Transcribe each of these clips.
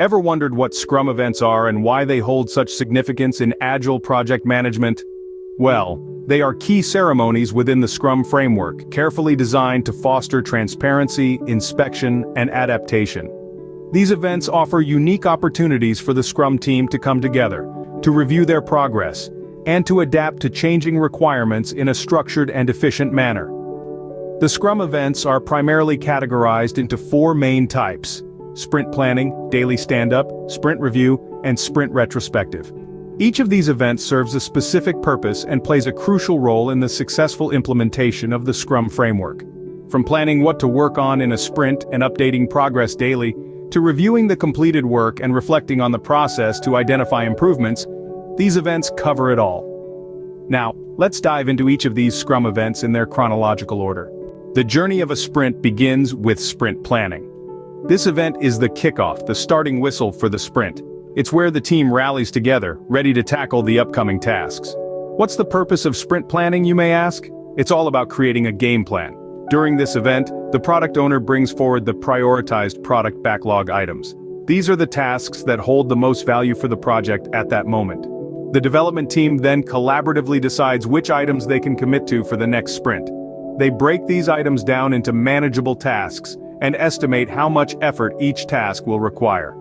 Ever wondered what Scrum events are and why they hold such significance in agile project management? Well, they are key ceremonies within the Scrum framework, carefully designed to foster transparency, inspection, and adaptation. These events offer unique opportunities for the Scrum team to come together, to review their progress, and to adapt to changing requirements in a structured and efficient manner. The Scrum events are primarily categorized into four main types: sprint planning, daily stand-up, sprint review, and sprint retrospective. Each of these events serves a specific purpose and plays a crucial role in the successful implementation of the Scrum framework. From planning what to work on in a sprint and updating progress daily, to reviewing the completed work and reflecting on the process to identify improvements, these events cover it all. Now, let's dive into each of these Scrum events in their chronological order. The journey of a sprint begins with sprint planning. This event is the kickoff, the starting whistle for the sprint. It's where the team rallies together, ready to tackle the upcoming tasks. What's the purpose of sprint planning, you may ask? It's all about creating a game plan. During this event, the product owner brings forward the prioritized product backlog items. These are the tasks that hold the most value for the project at that moment. The development team then collaboratively decides which items they can commit to for the next sprint. They break these items down into manageable tasks and estimate how much effort each task will require.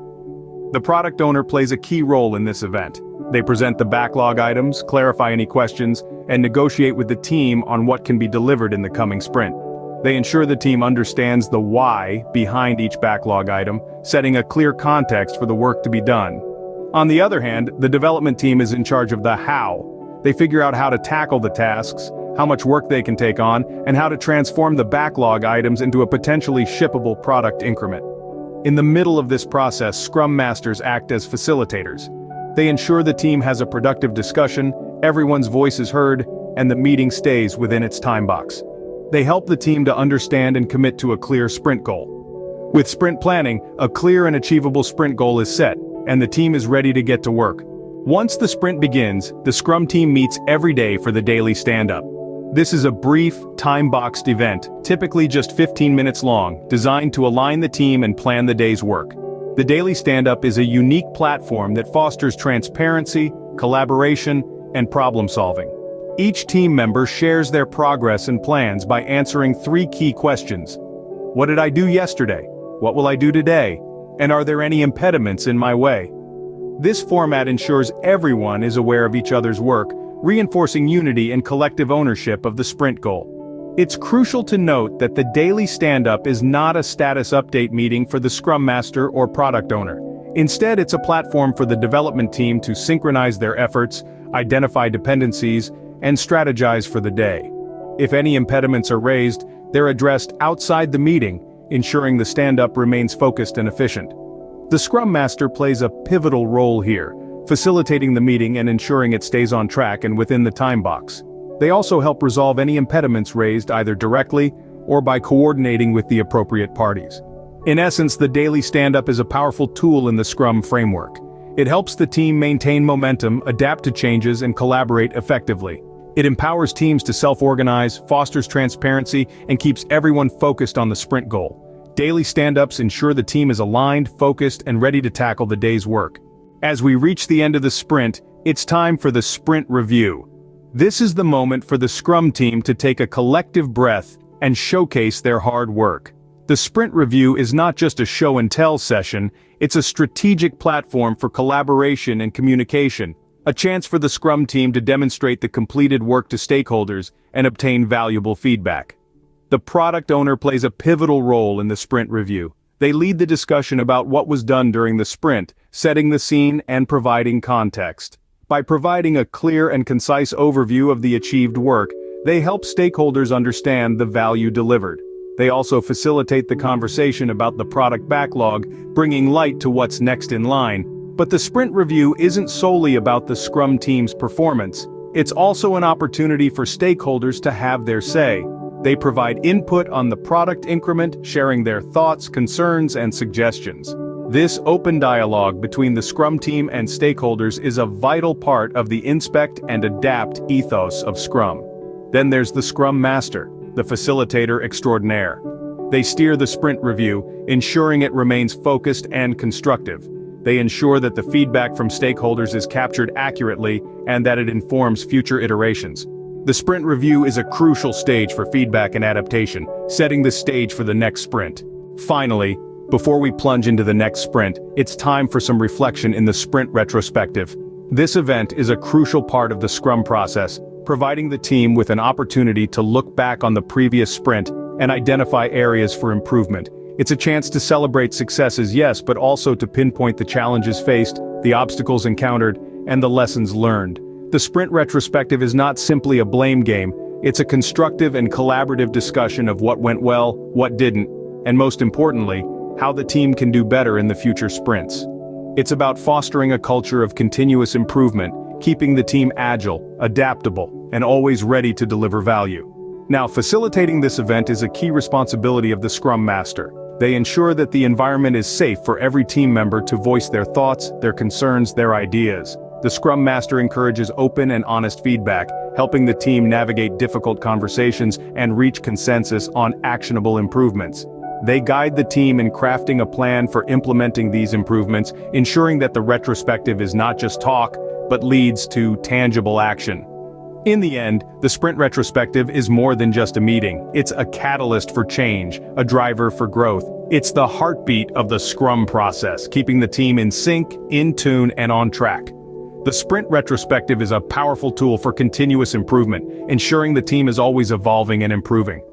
The product owner plays a key role in this event. They present the backlog items, clarify any questions, and negotiate with the team on what can be delivered in the coming sprint. They ensure the team understands the why behind each backlog item, setting a clear context for the work to be done. On the other hand, the development team is in charge of the how. They figure out how to tackle the tasks, how much work they can take on, and how to transform the backlog items into a potentially shippable product increment. In the middle of this process, Scrum Masters act as facilitators. They ensure the team has a productive discussion, everyone's voice is heard, and the meeting stays within its time box. They help the team to understand and commit to a clear sprint goal. With sprint planning, a clear and achievable sprint goal is set, and the team is ready to get to work. Once the sprint begins, the Scrum team meets every day for the daily stand-up. This is a brief, time-boxed event, typically just 15 minutes long, designed to align the team and plan the day's work. The daily stand-up is a unique platform that fosters transparency, collaboration, and problem-solving. Each team member shares their progress and plans by answering three key questions. What did I do yesterday? What will I do today? And are there any impediments in my way? This format ensures everyone is aware of each other's work, reinforcing unity and collective ownership of the sprint goal. It's crucial to note that the daily stand-up is not a status update meeting for the Scrum Master or product owner. Instead, it's a platform for the development team to synchronize their efforts, identify dependencies, and strategize for the day. If any impediments are raised, they're addressed outside the meeting, ensuring the stand-up remains focused and efficient. The Scrum Master plays a pivotal role here, facilitating the meeting and ensuring it stays on track and within the time box. They also help resolve any impediments raised either directly or by coordinating with the appropriate parties. In essence, the daily stand-up is a powerful tool in the Scrum framework. It helps the team maintain momentum, adapt to changes, and collaborate effectively. It empowers teams to self-organize, fosters transparency, and keeps everyone focused on the sprint goal. Daily stand-ups ensure the team is aligned, focused, and ready to tackle the day's work. As we reach the end of the sprint, it's time for the sprint review. This is the moment for the Scrum team to take a collective breath and showcase their hard work. The sprint review is not just a show-and-tell session, it's a strategic platform for collaboration and communication, a chance for the Scrum team to demonstrate the completed work to stakeholders and obtain valuable feedback. The product owner plays a pivotal role in the sprint review. They lead the discussion about what was done during the sprint, setting the scene and providing context. By providing a clear and concise overview of the achieved work, they help stakeholders understand the value delivered. They also facilitate the conversation about the product backlog, bringing light to what's next in line. But the sprint review isn't solely about the Scrum team's performance. It's also an opportunity for stakeholders to have their say. They provide input on the product increment, sharing their thoughts, concerns, and suggestions. This open dialogue between the Scrum team and stakeholders is a vital part of the inspect and adapt ethos of Scrum. Then there's the Scrum Master, the facilitator extraordinaire. They steer the sprint review, ensuring it remains focused and constructive. They ensure that the feedback from stakeholders is captured accurately and that it informs future iterations. The sprint review is a crucial stage for feedback and adaptation, setting the stage for the next sprint. Finally, before we plunge into the next sprint, it's time for some reflection in the sprint retrospective. This event is a crucial part of the Scrum process, providing the team with an opportunity to look back on the previous sprint and identify areas for improvement. It's a chance to celebrate successes, yes, but also to pinpoint the challenges faced, the obstacles encountered, and the lessons learned. The sprint retrospective is not simply a blame game, it's a constructive and collaborative discussion of what went well, what didn't, and most importantly, how the team can do better in the future sprints. It's about fostering a culture of continuous improvement, keeping the team agile, adaptable, and always ready to deliver value. Now, facilitating this event is a key responsibility of the Scrum Master. They ensure that the environment is safe for every team member to voice their thoughts, their concerns, their ideas. The Scrum Master encourages open and honest feedback, helping the team navigate difficult conversations and reach consensus on actionable improvements. They guide the team in crafting a plan for implementing these improvements, ensuring that the retrospective is not just talk, but leads to tangible action. In the end, the sprint retrospective is more than just a meeting. It's a catalyst for change, a driver for growth. It's the heartbeat of the Scrum process, keeping the team in sync, in tune, and on track. The sprint retrospective is a powerful tool for continuous improvement, ensuring the team is always evolving and improving.